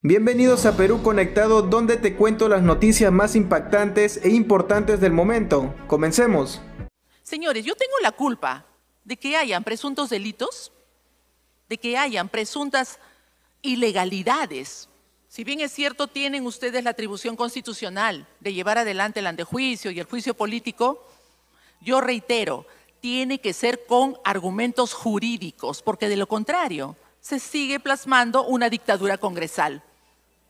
Bienvenidos a Perú Conectado, donde te cuento las noticias más impactantes e importantes del momento. Comencemos. Señores, yo tengo la culpa de que hayan presuntos delitos, de que hayan presuntas ilegalidades. Si bien es cierto, tienen ustedes la atribución constitucional de llevar adelante el antejuicio y el juicio político, yo reitero, tiene que ser con argumentos jurídicos, porque de lo contrario se sigue plasmando una dictadura congresal,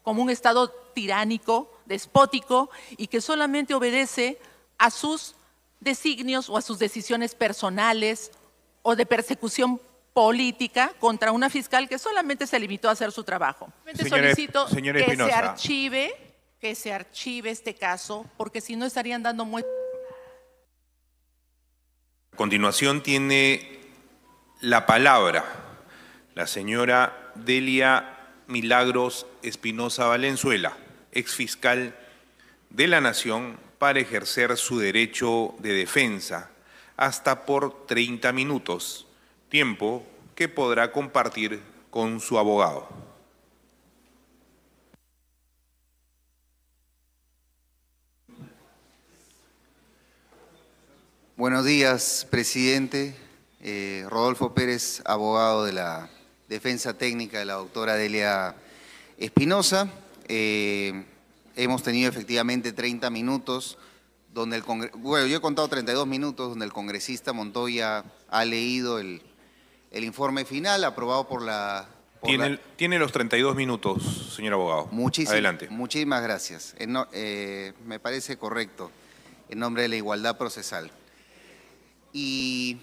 como un Estado tiránico, despótico y que solamente obedece a sus designios o a sus decisiones personales o de persecución política contra una fiscal que solamente se limitó a hacer su trabajo. Solicito que se archive este caso, porque si no estarían dando muestras. A continuación tiene la palabra la señora Delia Milagros Espinosa Valenzuela, exfiscal de la Nación, para ejercer su derecho de defensa hasta por 30 minutos, tiempo que podrá compartir con su abogado. Buenos días, presidente. Rodolfo Pérez, abogado de la defensa técnica de la doctora Delia Espinosa. Hemos tenido efectivamente 30 minutos, donde yo he contado 32 minutos, donde el congresista Montoya ha leído el informe final aprobado por la... Tiene los 32 minutos, señor abogado. Adelante. Muchísimas gracias. Me parece correcto, en nombre de la igualdad procesal. Y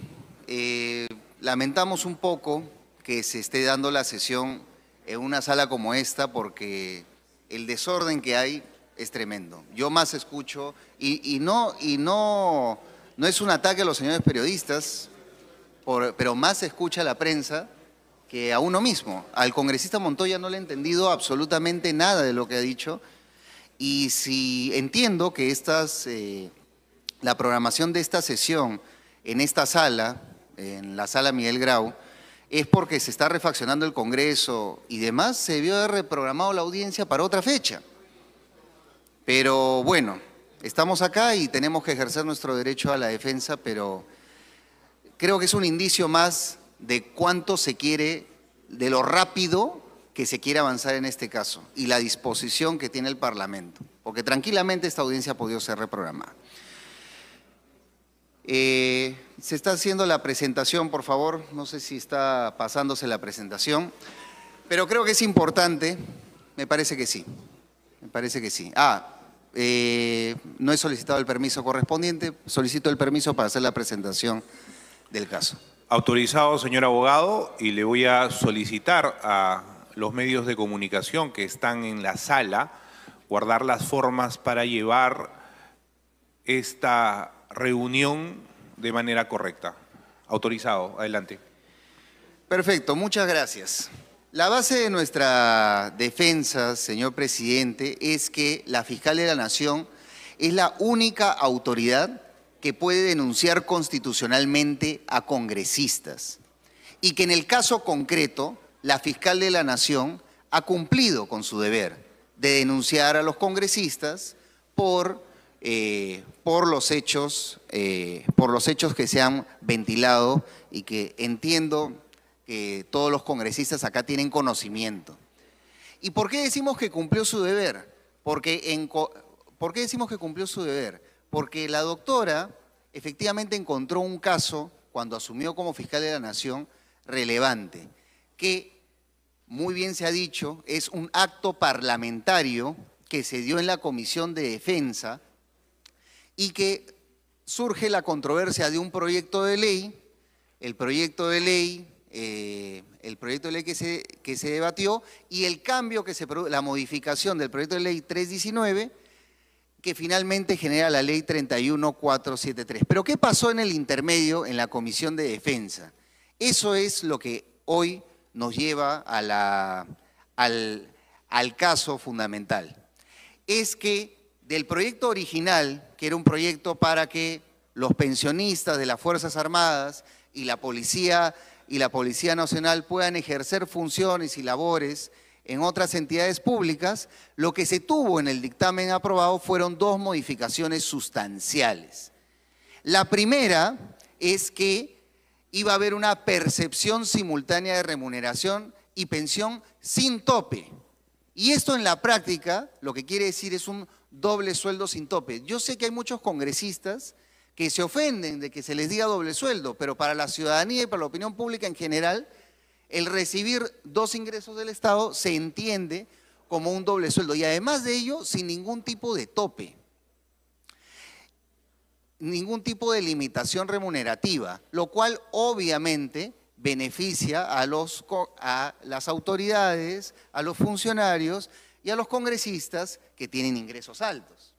lamentamos un poco que se esté dando la sesión en una sala como esta, porque el desorden que hay es tremendo. Yo más escucho, y no es un ataque a los señores periodistas, pero más se escucha a la prensa que a uno mismo. Al congresista Montoya no le he entendido absolutamente nada de lo que ha dicho, y si entiendo que la programación de esta sesión en esta sala, en la sala Miguel Grau, es porque se está refaccionando el Congreso y demás, se debió haber reprogramado la audiencia para otra fecha. Pero bueno, estamos acá y tenemos que ejercer nuestro derecho a la defensa, pero creo que es un indicio más de cuánto se quiere, de lo rápido que se quiere avanzar en este caso y la disposición que tiene el Parlamento, porque tranquilamente esta audiencia ha podido ser reprogramada. Se está haciendo la presentación, por favor. No sé si está pasándose la presentación, pero creo que es importante. Me parece que sí. No he solicitado el permiso correspondiente. Solicito el permiso para hacer la presentación del caso. Autorizado, señor abogado, y le voy a solicitar a los medios de comunicación que están en la sala guardar las formas para llevar esta reunión de manera correcta. Autorizado, adelante. Perfecto, muchas gracias. La base de nuestra defensa, señor presidente, es que la fiscal de la Nación es la única autoridad que puede denunciar constitucionalmente a congresistas y que en el caso concreto la fiscal de la Nación ha cumplido con su deber de denunciar a los congresistas por los hechos que se han ventilado y que entiendo que todos los congresistas acá tienen conocimiento. ¿Y por qué decimos que cumplió su deber? ¿Por qué decimos que cumplió su deber? Porque la doctora efectivamente encontró un caso, cuando asumió como fiscal de la Nación, relevante, que muy bien se ha dicho, es un acto parlamentario que se dio en la Comisión de Defensa y que surge la controversia de un proyecto de ley, el proyecto de ley que se debatió y el cambio que se produjo, la modificación del proyecto de ley 319, que finalmente genera la ley 31473. Pero ¿qué pasó en el intermedio en la Comisión de Defensa? Eso es lo que hoy nos lleva al caso fundamental. Es que del proyecto original, que era un proyecto para que los pensionistas de las Fuerzas Armadas y la Policía Nacional puedan ejercer funciones y labores en otras entidades públicas, lo que se tuvo en el dictamen aprobado fueron dos modificaciones sustanciales. La primera es que iba a haber una percepción simultánea de remuneración y pensión sin tope. Y esto en la práctica lo que quiere decir es un doble sueldo sin tope. Yo sé que hay muchos congresistas que se ofenden de que se les diga doble sueldo, pero para la ciudadanía y para la opinión pública en general, el recibir dos ingresos del Estado se entiende como un doble sueldo y además de ello sin ningún tipo de tope, ningún tipo de limitación remunerativa, lo cual obviamente beneficia a las autoridades, a los funcionarios y a los congresistas que tienen ingresos altos.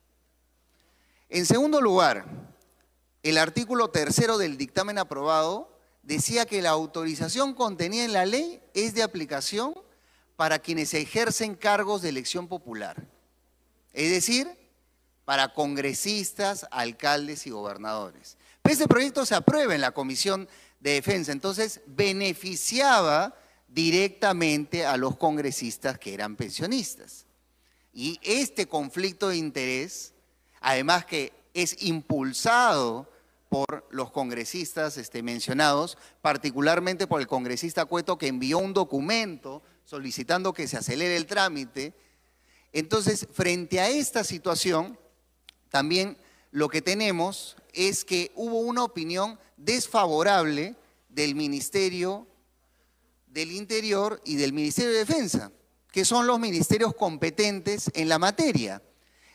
En segundo lugar, el artículo 3 del dictamen aprobado decía que la autorización contenida en la ley es de aplicación para quienes ejercen cargos de elección popular, es decir, para congresistas, alcaldes y gobernadores. Pero este proyecto se aprueba en la Comisión de Defensa, entonces beneficiaba directamente a los congresistas que eran pensionistas. Y este conflicto de interés, además que es impulsado por los congresistas mencionados, particularmente por el congresista Cueto, que envió un documento solicitando que se acelere el trámite. Entonces, frente a esta situación, también lo que tenemos es que hubo una opinión desfavorable del Ministerio del Interior y del Ministerio de Defensa, que son los ministerios competentes en la materia,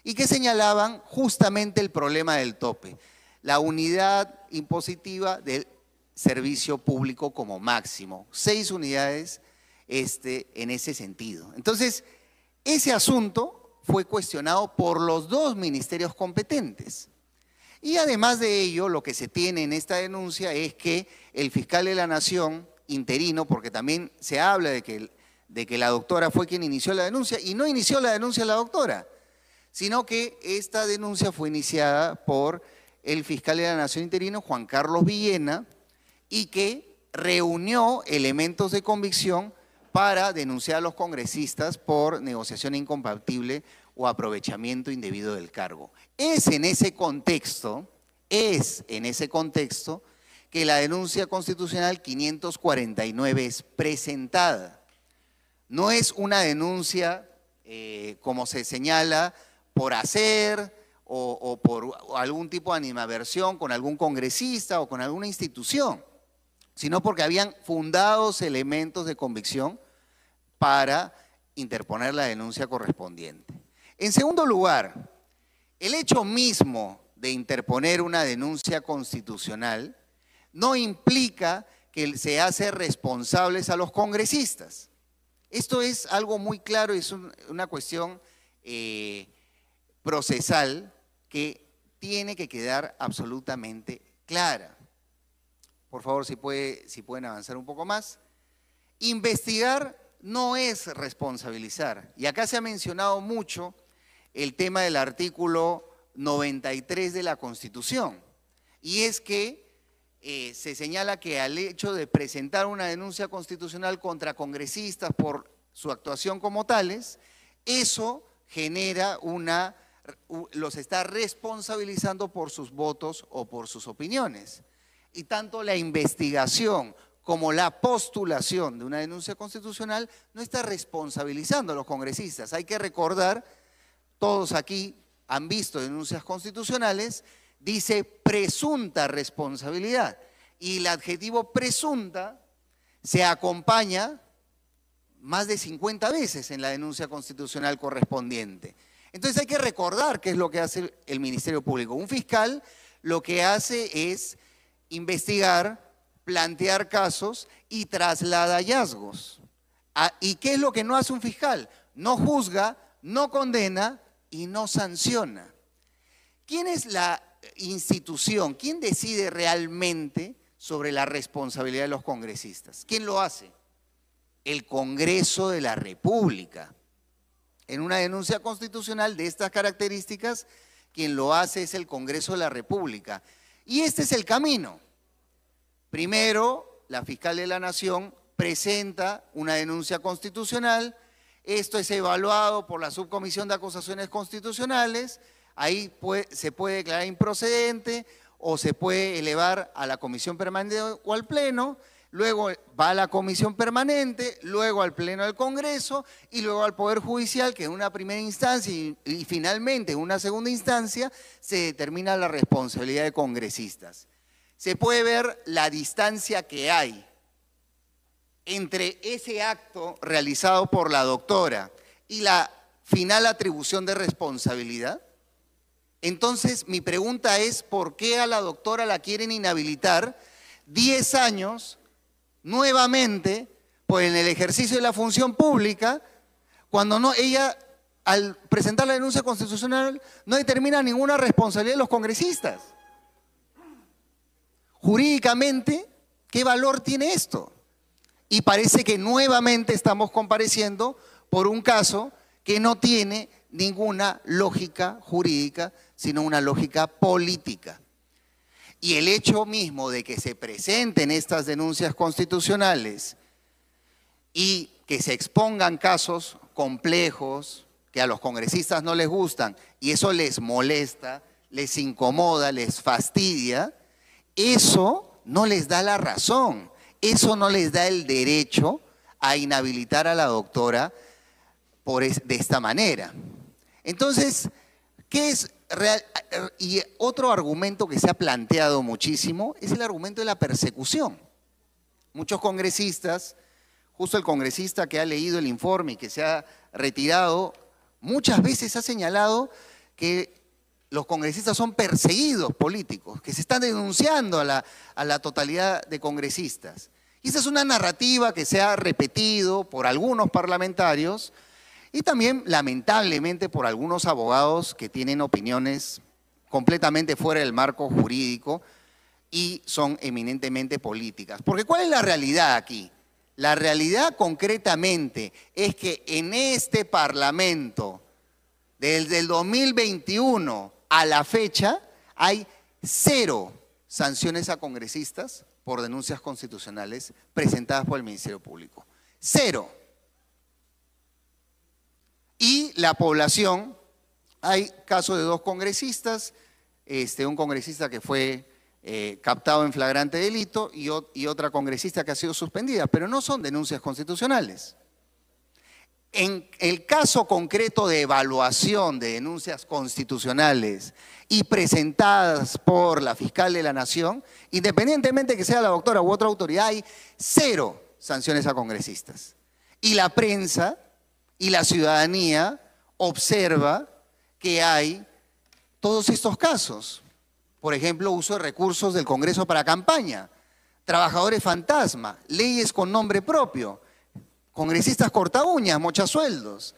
y que señalaban justamente el problema del tope, la unidad impositiva del servicio público como máximo, 6 unidades en ese sentido. Entonces, ese asunto fue cuestionado por los dos ministerios competentes. Y además de ello, lo que se tiene en esta denuncia es que el fiscal de la Nación, interino, porque también se habla de que la doctora fue quien inició la denuncia, y no inició la denuncia la doctora, sino que esta denuncia fue iniciada por el fiscal de la Nación interino, Juan Carlos Villena, y que reunió elementos de convicción para denunciar a los congresistas por negociación incompatible o aprovechamiento indebido del cargo. Es en ese contexto que la denuncia constitucional 549 es presentada. No es una denuncia, como se señala, por hacer o por algún tipo de animadversión con algún congresista o con alguna institución, sino porque habían fundados elementos de convicción para interponer la denuncia correspondiente. En segundo lugar, el hecho mismo de interponer una denuncia constitucional no implica que se hace responsables a los congresistas. Esto es algo muy claro y es una cuestión procesal que tiene que quedar absolutamente clara. Por favor, si pueden avanzar un poco más. Investigar no es responsabilizar. Y acá se ha mencionado mucho el tema del artículo 93 de la Constitución. Y es que se señala que al hecho de presentar una denuncia constitucional contra congresistas por su actuación como tales, eso genera los está responsabilizando por sus votos o por sus opiniones. Y tanto la investigación como la postulación de una denuncia constitucional no está responsabilizando a los congresistas. Hay que recordar, todos aquí han visto denuncias constitucionales, dice presunta responsabilidad. Y el adjetivo presunta se acompaña más de 50 veces en la denuncia constitucional correspondiente. Entonces hay que recordar qué es lo que hace el Ministerio Público. Un fiscal lo que hace es investigar, plantear casos y traslada hallazgos. ¿Y qué es lo que no hace un fiscal? No juzga, no condena y no sanciona. ¿Quién es la institución? ¿Quién decide realmente sobre la responsabilidad de los congresistas? ¿Quién lo hace? El Congreso de la República. En una denuncia constitucional de estas características, quien lo hace es el Congreso de la República. Y este es el camino. Primero, la fiscal de la Nación presenta una denuncia constitucional, esto es evaluado por la Subcomisión de Acusaciones Constitucionales, ahí se puede declarar improcedente o se puede elevar a la Comisión Permanente o al Pleno, luego va a la Comisión Permanente, luego al Pleno del Congreso y luego al Poder Judicial, que en una primera instancia y finalmente en una segunda instancia se determina la responsabilidad de congresistas. Se puede ver la distancia que hay entre ese acto realizado por la doctora y la final atribución de responsabilidad. Entonces, mi pregunta es, ¿por qué a la doctora la quieren inhabilitar 10 años nuevamente por en el ejercicio de la función pública, cuando no, ella, al presentar la denuncia constitucional, no determina ninguna responsabilidad de los congresistas? Jurídicamente, ¿qué valor tiene esto? Y parece que nuevamente estamos compareciendo por un caso que no tiene ninguna lógica jurídica, sino una lógica política. Y el hecho mismo de que se presenten estas denuncias constitucionales y que se expongan casos complejos que a los congresistas no les gustan y eso les molesta, les incomoda, les fastidia, eso no les da la razón, eso no les da el derecho a inhabilitar a la doctora de esta manera. Entonces, ¿qué es real? Y otro argumento que se ha planteado muchísimo es el argumento de la persecución. Muchos congresistas, justo el congresista que ha leído el informe y que se ha retirado, muchas veces ha señalado que los congresistas son perseguidos políticos, que se están denunciando a la totalidad de congresistas. Y esa es una narrativa que se ha repetido por algunos parlamentarios y también, lamentablemente, por algunos abogados que tienen opiniones completamente fuera del marco jurídico y son eminentemente políticas. Porque ¿cuál es la realidad aquí? La realidad concretamente es que en este Parlamento, desde el 2021 a la fecha, hay 0 sanciones a congresistas por denuncias constitucionales presentadas por el Ministerio Público. 0. Y la población, hay casos de 2 congresistas, un congresista que fue captado en flagrante delito y otra congresista que ha sido suspendida, pero no son denuncias constitucionales. En el caso concreto de evaluación de denuncias constitucionales y presentadas por la fiscal de la Nación, independientemente que sea la doctora u otra autoridad, hay 0 sanciones a congresistas. Y la prensa y la ciudadanía observa que hay todos estos casos. Por ejemplo, uso de recursos del Congreso para campaña, trabajadores fantasma, leyes con nombre propio, congresistas cortaúñas, mochasueldos,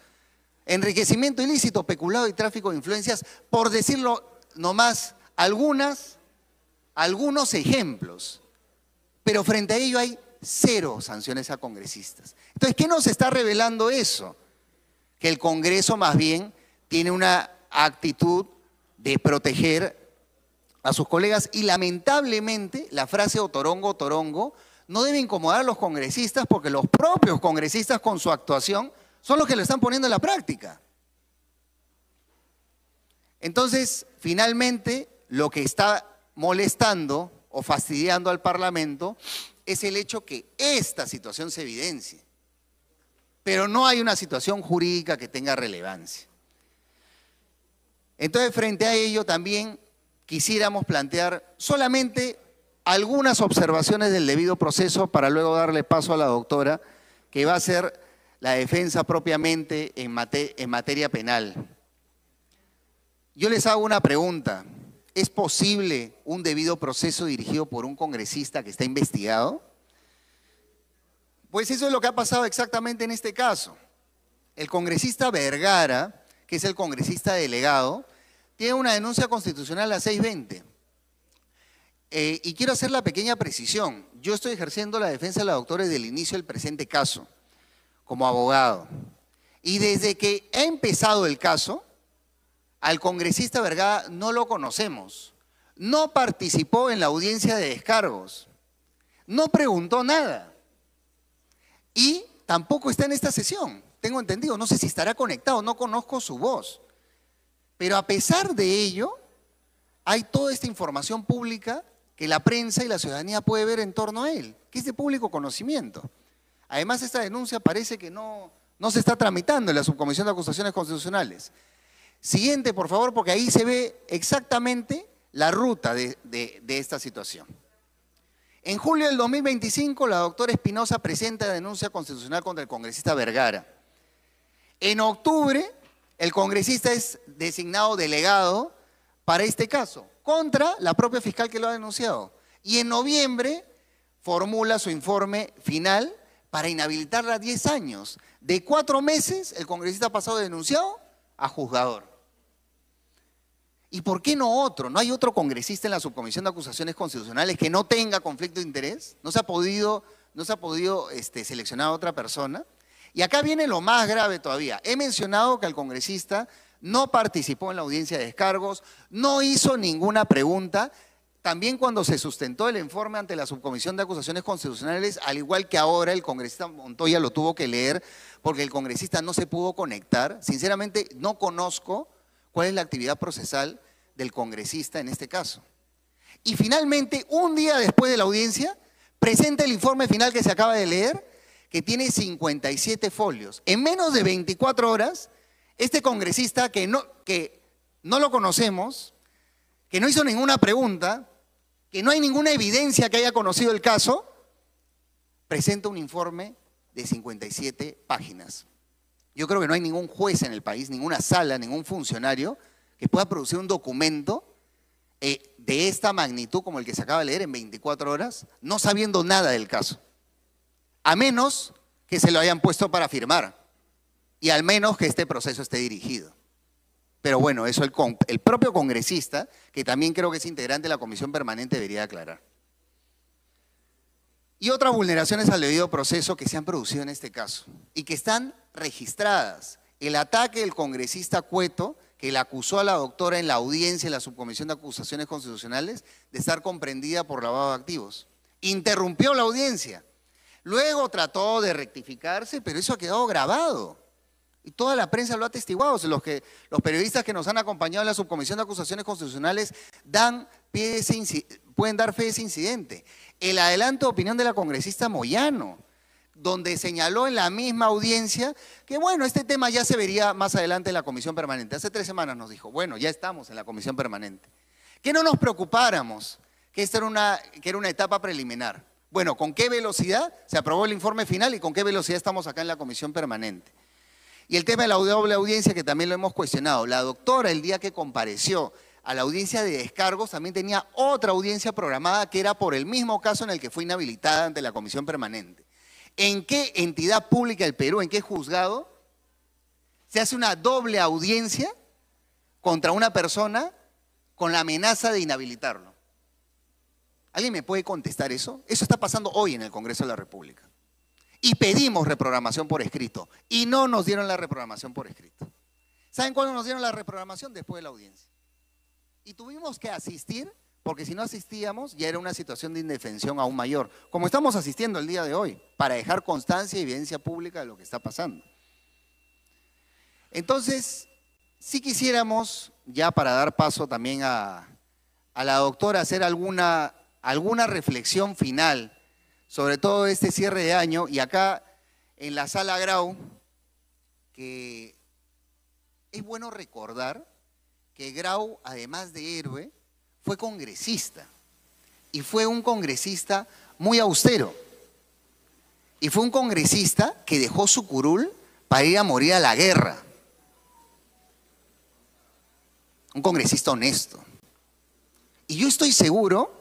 enriquecimiento ilícito, peculado y tráfico de influencias, por decirlo nomás algunos ejemplos. Pero frente a ello hay 0 sanciones a congresistas. Entonces, ¿qué nos está revelando eso? Que el Congreso más bien tiene una actitud de proteger a sus colegas y lamentablemente la frase otorongo, torongo no debe incomodar a los congresistas porque los propios congresistas con su actuación son los que lo están poniendo en la práctica. Entonces, finalmente, lo que está molestando o fastidiando al Parlamento es el hecho que esta situación se evidencie. Pero no hay una situación jurídica que tenga relevancia. Entonces, frente a ello también quisiéramos plantear solamente algunas observaciones del debido proceso para luego darle paso a la doctora, que va a hacer la defensa propiamente en materia penal. Yo les hago una pregunta. ¿Es posible un debido proceso dirigido por un congresista que está investigado? Pues eso es lo que ha pasado exactamente en este caso. El congresista Vergara, que es el congresista delegado, tiene una denuncia constitucional a 620. Y quiero hacer la pequeña precisión. Yo estoy ejerciendo la defensa de la doctora desde el inicio del presente caso, como abogado. Y desde que ha empezado el caso, al congresista Vergara no lo conocemos. No participó en la audiencia de descargos. No preguntó nada. Y tampoco está en esta sesión. tengo entendido. No sé si estará conectado, no conozco su voz. Pero a pesar de ello, hay toda esta información pública que la prensa y la ciudadanía puede ver en torno a él, que es de público conocimiento. Además, esta denuncia parece que no se está tramitando en la Subcomisión de Acusaciones Constitucionales. Siguiente, por favor, porque ahí se ve exactamente la ruta de esta situación. En julio del 2025, la doctora Espinosa presenta la denuncia constitucional contra el congresista Vergara. En octubre, el congresista es designado delegado para este caso, contra la propia fiscal que lo ha denunciado. Y en noviembre formula su informe final para inhabilitarla 10 años. De 4 meses, el congresista ha pasado de denunciado a juzgador. ¿Y por qué no otro? ¿No hay otro congresista en la Subcomisión de Acusaciones Constitucionales que no tenga conflicto de interés? ¿No se ha podido seleccionar a otra persona? Y acá viene lo más grave todavía. He mencionado que el congresista no participó en la audiencia de descargos, no hizo ninguna pregunta. También cuando se sustentó el informe ante la Subcomisión de Acusaciones Constitucionales, al igual que ahora, el congresista Montoya lo tuvo que leer porque el congresista no se pudo conectar. Sinceramente, no conozco cuál es la actividad procesal del congresista en este caso. Y finalmente, un día después de la audiencia, presenta el informe final que se acaba de leer, que tiene 57 folios. En menos de 24 horas, este congresista que no lo conocemos, que no hizo ninguna pregunta, que no hay ninguna evidencia que haya conocido el caso, presenta un informe de 57 páginas. Yo creo que no hay ningún juez en el país, ninguna sala, ningún funcionario que pueda producir un documento de esta magnitud como el que se acaba de leer en 24 horas, no sabiendo nada del caso. A menos que se lo hayan puesto para firmar y al menos que este proceso esté dirigido. Pero bueno, eso el propio congresista, que también creo que es integrante de la comisión permanente, debería aclarar. Y otras vulneraciones al debido proceso que se han producido en este caso y que están registradas. El ataque del congresista Cueto, que le acusó a la doctora en la audiencia en la Subcomisión de Acusaciones Constitucionales de estar comprendida por lavado de activos. Interrumpió la audiencia. Luego trató de rectificarse, pero eso ha quedado grabado. Y toda la prensa lo ha atestiguado. Los periodistas que nos han acompañado en la Subcomisión de Acusaciones Constitucionales pueden dar fe de ese incidente. El adelanto de opinión de la congresista Moyano, donde señaló en la misma audiencia que bueno, este tema ya se vería más adelante en la comisión permanente. Hace 3 semanas nos dijo, bueno, ya estamos en la comisión permanente. Que no nos preocupáramos, que esta era una etapa preliminar. Bueno, ¿con qué velocidad se aprobó el informe final y con qué velocidad estamos acá en la comisión permanente? Y el tema de la doble audiencia, que también lo hemos cuestionado. La doctora, el día que compareció a la audiencia de descargos, también tenía otra audiencia programada que era por el mismo caso en el que fue inhabilitada ante la comisión permanente. ¿En qué entidad pública del Perú, en qué juzgado, se hace una doble audiencia contra una persona con la amenaza de inhabilitarlo? ¿Alguien me puede contestar eso? Eso está pasando hoy en el Congreso de la República. Y pedimos reprogramación por escrito y no nos dieron la reprogramación por escrito. ¿Saben cuándo nos dieron la reprogramación? Después de la audiencia. Y tuvimos que asistir, porque si no asistíamos ya era una situación de indefensión aún mayor, como estamos asistiendo el día de hoy, para dejar constancia y evidencia pública de lo que está pasando. Entonces, si quisiéramos, ya para dar paso también a la doctora, hacer alguna reflexión final sobre todo este cierre de año, y acá en la Sala Grau, que es bueno recordar que Grau, además de héroe, fue congresista, y fue un congresista muy austero, y fue un congresista que dejó su curul para ir a morir a la guerra. Un congresista honesto. Y yo estoy seguro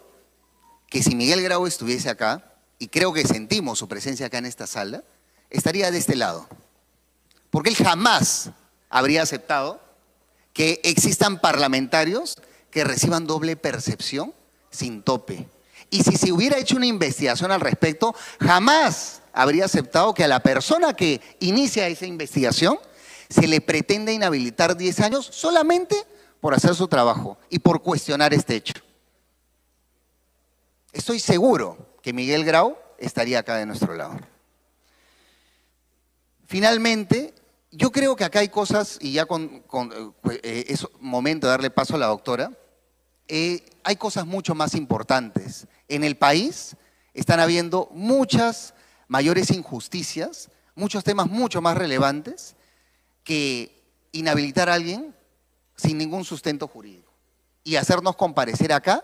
que si Miguel Grau estuviese acá, y creo que sentimos su presencia acá en esta sala, estaría de este lado. Porque él jamás habría aceptado que existan parlamentarios que reciban doble percepción sin tope. Y si se hubiera hecho una investigación al respecto, jamás habría aceptado que a la persona que inicia esa investigación se le pretenda inhabilitar 10 años solamente por hacer su trabajo y por cuestionar este hecho. Estoy seguro que Miguel Grau estaría acá de nuestro lado. Finalmente, yo creo que acá hay cosas, y ya es momento de darle paso a la doctora, hay cosas mucho más importantes. En el país están habiendo muchas mayores injusticias, muchos temas mucho más relevantes que inhabilitar a alguien sin ningún sustento jurídico y hacernos comparecer acá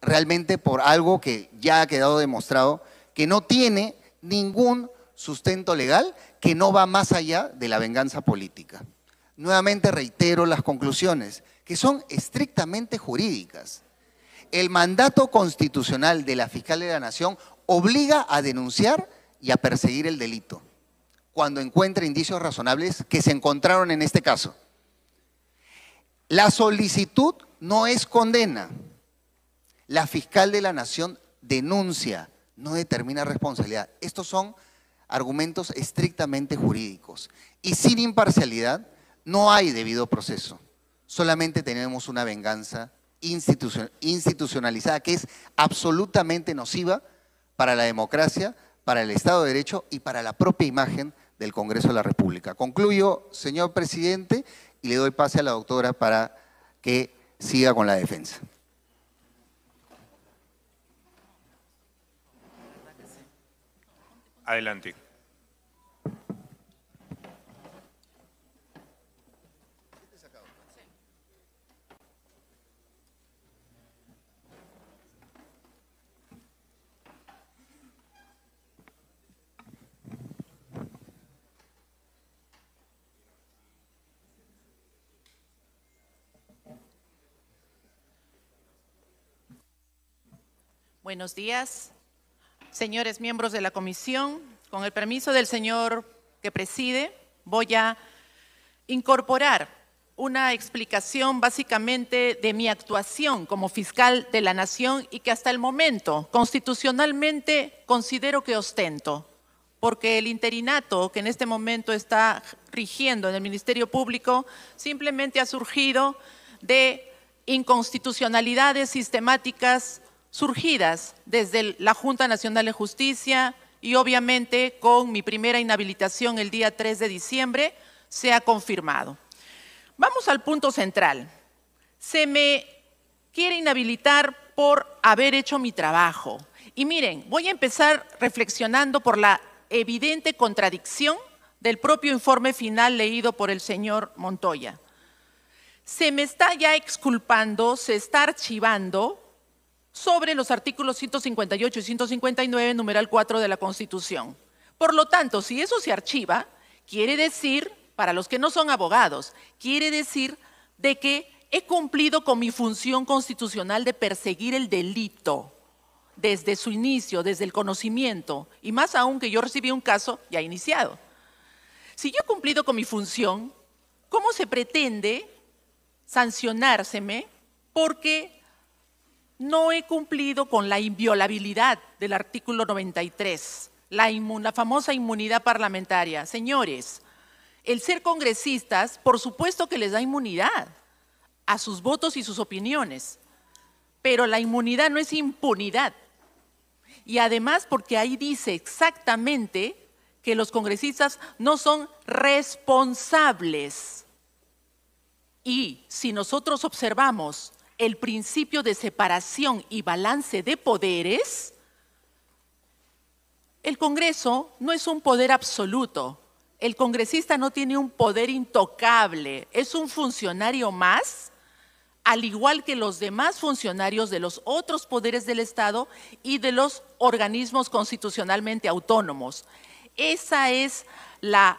realmente por algo que ya ha quedado demostrado que no tiene ningún sustento legal, que no va más allá de la venganza política. Nuevamente reitero las conclusiones, que son estrictamente jurídicas. El mandato constitucional de la Fiscal de la Nación obliga a denunciar y a perseguir el delito cuando encuentre indicios razonables que se encontraron en este caso. La solicitud no es condena. La Fiscal de la Nación denuncia, no determina responsabilidad. Estos son argumentos estrictamente jurídicos. Y sin imparcialidad no hay debido proceso. Solamente tenemos una venganza institucionalizada que es absolutamente nociva para la democracia, para el Estado de Derecho y para la propia imagen del Congreso de la República. Concluyo, señor presidente, y le doy pase a la doctora para que siga con la defensa. Adelante. Buenos días, señores miembros de la comisión. Con el permiso del señor que preside, voy a incorporar una explicación básicamente de mi actuación como fiscal de la Nación y que hasta el momento constitucionalmente considero que ostento, porque el interinato que en este momento está rigiendo en el Ministerio Público simplemente ha surgido de inconstitucionalidades sistemáticas surgidas desde la Junta Nacional de Justicia y obviamente con mi primera inhabilitación el día 3 de diciembre se ha confirmado. Vamos al punto central. Se me quiere inhabilitar por haber hecho mi trabajo. Y miren, voy a empezar reflexionando por la evidente contradicción del propio informe final leído por el señor Montoya. Se me está ya exculpando, se está archivando sobre los artículos 158 y 159, numeral 4 de la Constitución. Por lo tanto, si eso se archiva, quiere decir, para los que no son abogados, quiere decir de que he cumplido con mi función constitucional de perseguir el delito desde su inicio, desde el conocimiento, y más aún que yo recibí un caso ya iniciado. Si yo he cumplido con mi función, ¿cómo se pretende sancionárseme porque no he cumplido con la inviolabilidad del artículo 93, la famosa inmunidad parlamentaria? Señores, el ser congresistas, por supuesto que les da inmunidad a sus votos y sus opiniones, pero la inmunidad no es impunidad. Y además porque ahí dice exactamente que los congresistas no son responsables. Y si nosotros observamos el principio de separación y balance de poderes, el Congreso no es un poder absoluto. El congresista no tiene un poder intocable, es un funcionario más, al igual que los demás funcionarios de los otros poderes del Estado y de los organismos constitucionalmente autónomos. Esa es la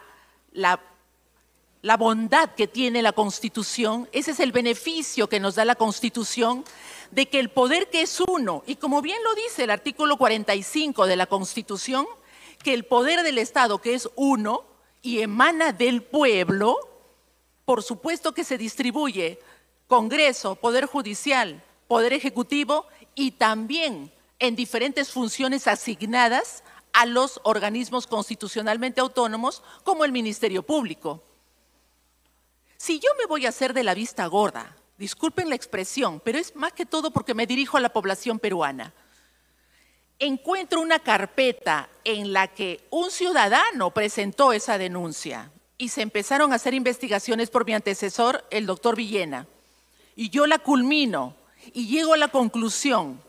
bondad que tiene la Constitución, ese es el beneficio que nos da la Constitución, de que el poder que es uno, y como bien lo dice el artículo 45 de la Constitución, que el poder del Estado que es uno y emana del pueblo, por supuesto que se distribuye Congreso, Poder Judicial, Poder Ejecutivo y también en diferentes funciones asignadas a los organismos constitucionalmente autónomos como el Ministerio Público. Si yo me voy a hacer de la vista gorda, disculpen la expresión, pero es más que todo porque me dirijo a la población peruana. encuentro una carpeta en la que un ciudadano presentó esa denuncia y se empezaron a hacer investigaciones por mi antecesor, el doctor Villena. Y yo la culmino y llego a la conclusión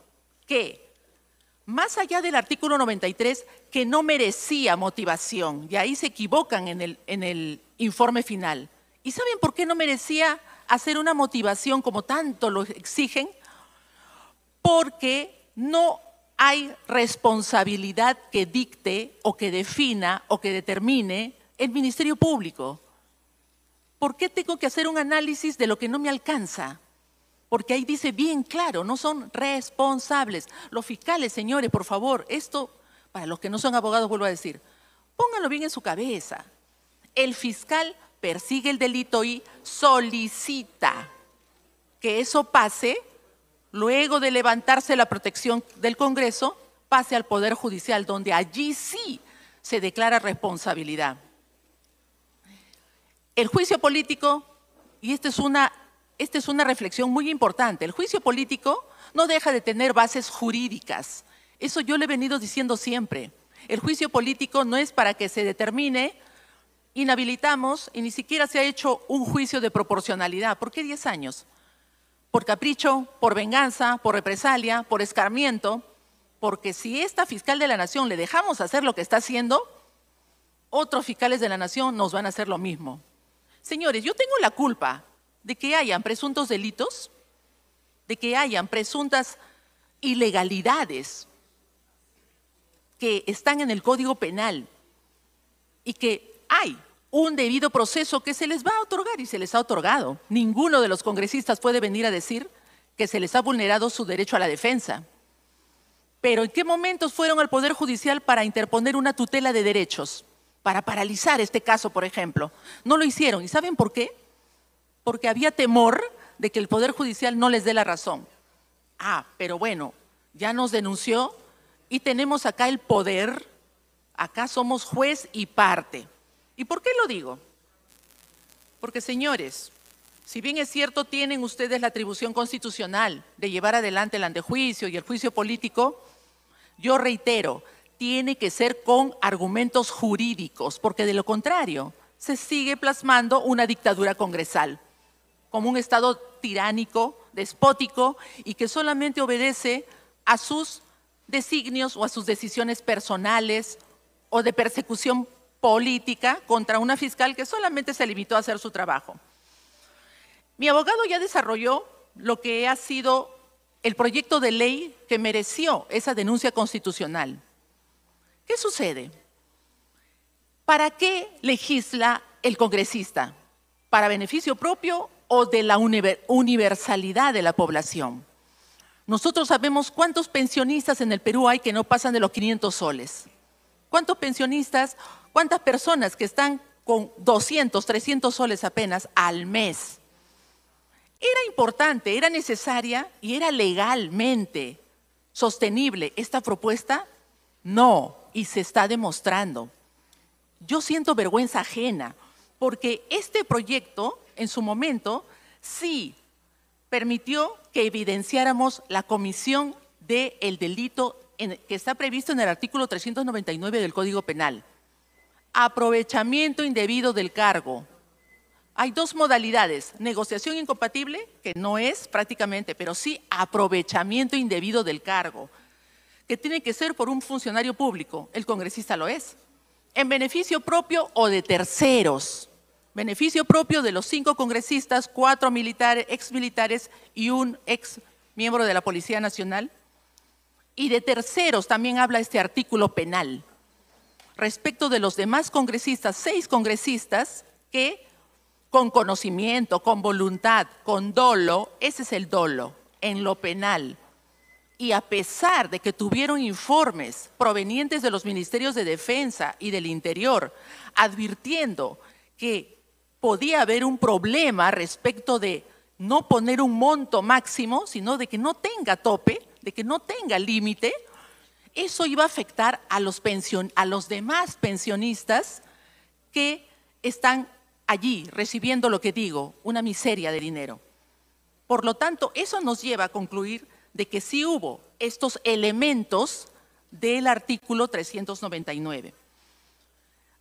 que, más allá del artículo 93, que no merecía motivación, y ahí se equivocan en el informe final. ¿Y saben por qué no merecía hacer una motivación como tanto lo exigen? Porque no hay responsabilidad que dicte o que defina o que determine el Ministerio Público. ¿Por qué tengo que hacer un análisis de lo que no me alcanza? Porque ahí dice bien claro, no son responsables. Los fiscales, señores, por favor, esto, para los que no son abogados, vuelvo a decir, pónganlo bien en su cabeza. El fiscal persigue el delito y solicita que eso pase, luego de levantarse la protección del Congreso, pase al Poder Judicial, donde allí sí se declara responsabilidad. El juicio político, y esta es una reflexión muy importante, el juicio político no deja de tener bases jurídicas. Eso yo le he venido diciendo siempre. El juicio político no es para que se determine, inhabilitamos, y ni siquiera se ha hecho un juicio de proporcionalidad. ¿Por qué 10 años? Por capricho, por venganza, por represalia, por escarmiento, porque si esta fiscal de la Nación le dejamos hacer lo que está haciendo, otros fiscales de la Nación nos van a hacer lo mismo. Señores, yo tengo la culpa de que hayan presuntos delitos, de que hayan presuntas ilegalidades que están en el Código Penal y que hay un debido proceso que se les va a otorgar y se les ha otorgado. Ninguno de los congresistas puede venir a decir que se les ha vulnerado su derecho a la defensa. Pero ¿en qué momentos fueron al Poder Judicial para interponer una tutela de derechos? Para paralizar este caso, por ejemplo. No lo hicieron. ¿Y saben por qué? Porque había temor de que el Poder Judicial no les dé la razón. Ah, pero bueno, ya nos denunció y tenemos acá el poder, acá somos juez y parte. ¿Y por qué lo digo? Porque, señores, si bien es cierto, tienen ustedes la atribución constitucional de llevar adelante el antejuicio y el juicio político, yo reitero, tiene que ser con argumentos jurídicos, porque de lo contrario se sigue plasmando una dictadura congresal, como un Estado tiránico, despótico y que solamente obedece a sus designios o a sus decisiones personales o de persecución política contra una fiscal que solamente se limitó a hacer su trabajo. Mi abogado ya desarrolló lo que ha sido el proyecto de ley que mereció esa denuncia constitucional. ¿Qué sucede? ¿Para qué legisla el congresista? ¿Para beneficio propio o de la universalidad de la población? Nosotros sabemos cuántos pensionistas en el Perú hay que no pasan de los 500 soles. ¿Cuántos pensionistas, cuántas personas que están con 200, 300 soles apenas al mes? ¿Era importante, era necesaria y era legalmente sostenible esta propuesta? No, y se está demostrando. Yo siento vergüenza ajena porque este proyecto en su momento sí permitió que evidenciáramos la comisión del delito que está previsto en el artículo 399 del Código Penal. Aprovechamiento indebido del cargo. Hay dos modalidades, negociación incompatible, que no es prácticamente, pero sí aprovechamiento indebido del cargo, que tiene que ser por un funcionario público, el congresista lo es, en beneficio propio o de terceros. Beneficio propio de los 5 congresistas, 4 militares, exmilitares y un ex miembro de la Policía Nacional. Y de terceros también habla este artículo penal. Respecto de los demás congresistas, 6 congresistas que con conocimiento, con voluntad, con dolo, ese es el dolo, en lo penal. Y a pesar de que tuvieron informes provenientes de los ministerios de Defensa y del Interior, advirtiendo que podía haber un problema respecto de no poner un monto máximo, sino de que no tenga tope, de que no tenga límite, eso iba a afectar a los demás pensionistas que están allí recibiendo lo que digo, una miseria de dinero. Por lo tanto, eso nos lleva a concluir de que sí hubo estos elementos del artículo 399.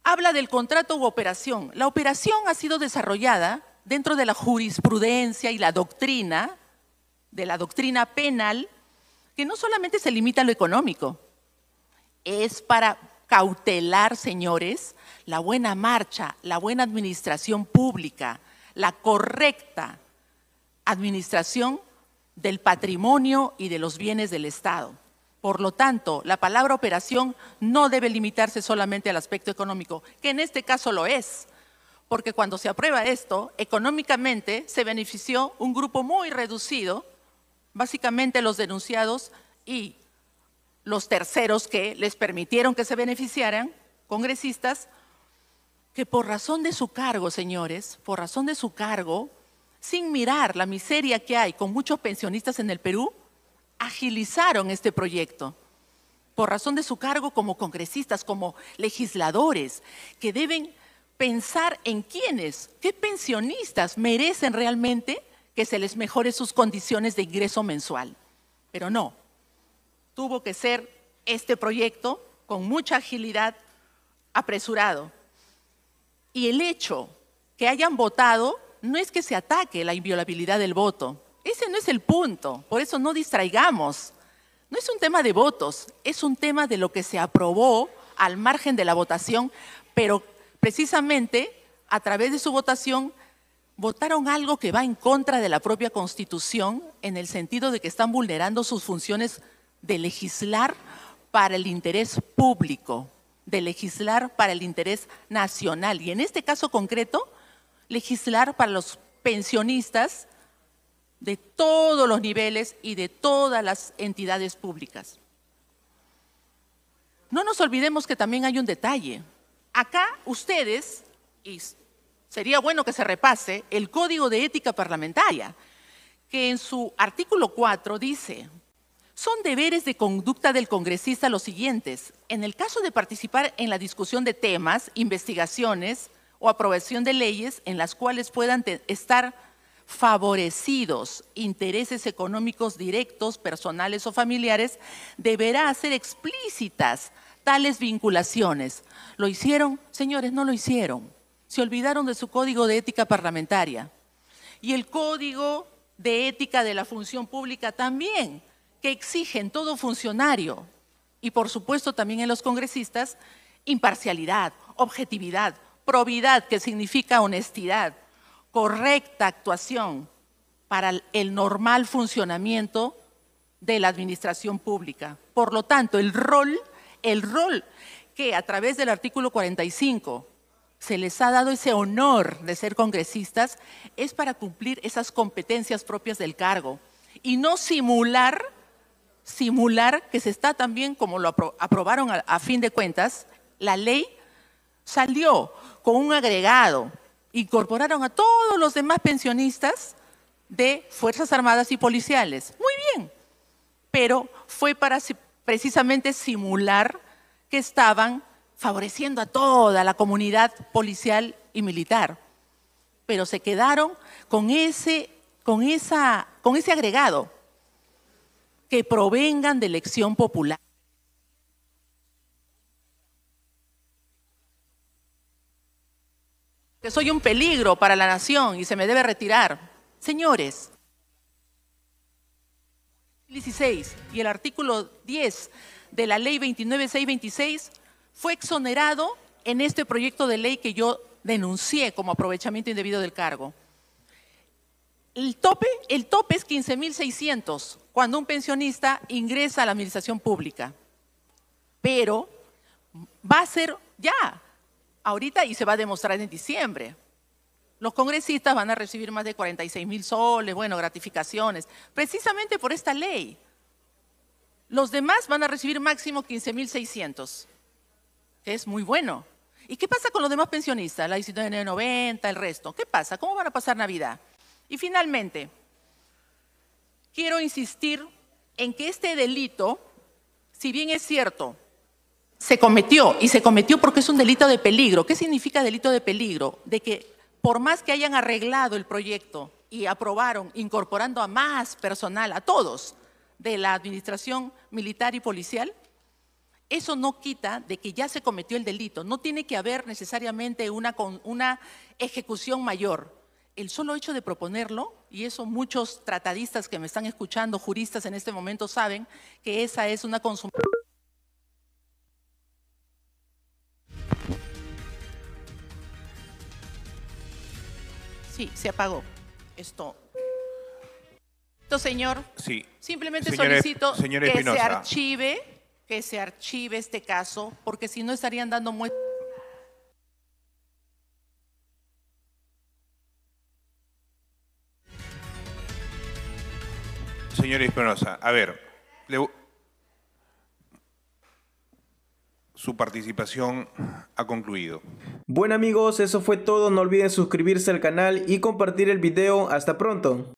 Habla del contrato u operación. La operación ha sido desarrollada dentro de la jurisprudencia y la doctrina, de la doctrina penal, que no solamente se limita a lo económico, es para cautelar, señores, la buena marcha, la buena administración pública, la correcta administración del patrimonio y de los bienes del Estado. Por lo tanto, la palabra operación no debe limitarse solamente al aspecto económico, que en este caso lo es, porque cuando se aprueba esto, económicamente se benefició un grupo muy reducido, básicamente los denunciados y los terceros que les permitieron que se beneficiaran, congresistas, que por razón de su cargo, señores, por razón de su cargo, sin mirar la miseria que hay con muchos pensionistas en el Perú, agilizaron este proyecto. Por razón de su cargo como congresistas, como legisladores, que deben pensar en quiénes, qué pensionistas merecen realmente que se les mejore sus condiciones de ingreso mensual. Pero no, tuvo que ser este proyecto con mucha agilidad apresurado. Y el hecho que hayan votado no es que se ataque la inviolabilidad del voto. Ese no es el punto, por eso no distraigamos. No es un tema de votos, es un tema de lo que se aprobó al margen de la votación, pero precisamente a través de su votación votaron algo que va en contra de la propia Constitución, en el sentido de que están vulnerando sus funciones de legislar para el interés público, de legislar para el interés nacional y en este caso concreto, legislar para los pensionistas de todos los niveles y de todas las entidades públicas. No nos olvidemos que también hay un detalle. Acá ustedes, y sería bueno que se repase, el Código de Ética Parlamentaria, que en su artículo 4 dice: son deberes de conducta del congresista los siguientes. En el caso de participar en la discusión de temas, investigaciones o aprobación de leyes en las cuales puedan estar favorecidos intereses económicos directos, personales o familiares, deberá hacer explícitas tales vinculaciones. ¿Lo hicieron? Señores, no lo hicieron. Se olvidaron de su Código de Ética Parlamentaria. Y el Código de Ética de la Función Pública también, que exige en todo funcionario, y por supuesto también en los congresistas, imparcialidad, objetividad, probidad, que significa honestidad, correcta actuación para el normal funcionamiento de la administración pública. Por lo tanto, el rol que a través del artículo 45 se les ha dado ese honor de ser congresistas es para cumplir esas competencias propias del cargo y no simular que se está también, como lo aprobaron a fin de cuentas, la ley salió con un agregado. Incorporaron a todos los demás pensionistas de Fuerzas Armadas y policiales. Muy bien, pero fue para precisamente simular que estaban favoreciendo a toda la comunidad policial y militar. Pero se quedaron con ese agregado, que provengan de elección popular. Que soy un peligro para la nación y se me debe retirar. Señores, 16 y el artículo 10 de la ley 29626 fue exonerado en este proyecto de ley que yo denuncié como aprovechamiento indebido del cargo. El tope es 15.600 cuando un pensionista ingresa a la administración pública, pero va a ser ya ahorita y se va a demostrar en diciembre. Los congresistas van a recibir más de 46.000 soles, bueno, gratificaciones, precisamente por esta ley. Los demás van a recibir máximo 15.600, que es muy bueno. ¿Y qué pasa con los demás pensionistas? La 1990, el resto. ¿Qué pasa? ¿Cómo van a pasar Navidad? Y finalmente, quiero insistir en que este delito, si bien es cierto, se cometió porque es un delito de peligro. ¿Qué significa delito de peligro? De que por más que hayan arreglado el proyecto y aprobaron incorporando a más personal, a todos, de la administración militar y policial, eso no quita de que ya se cometió el delito. No tiene que haber necesariamente una ejecución mayor. El solo hecho de proponerlo, y eso muchos tratadistas que me están escuchando, juristas en este momento, saben que esa es una consumación. Sí, se apagó. Esto, señor, Sí. simplemente Señora- solicito señora que Espinosa. se archive este caso, porque si no estarían dando muestras. Señora Espinosa, a ver, su participación ha concluido. Bueno amigos, eso fue todo, no olviden suscribirse al canal y compartir el video, hasta pronto.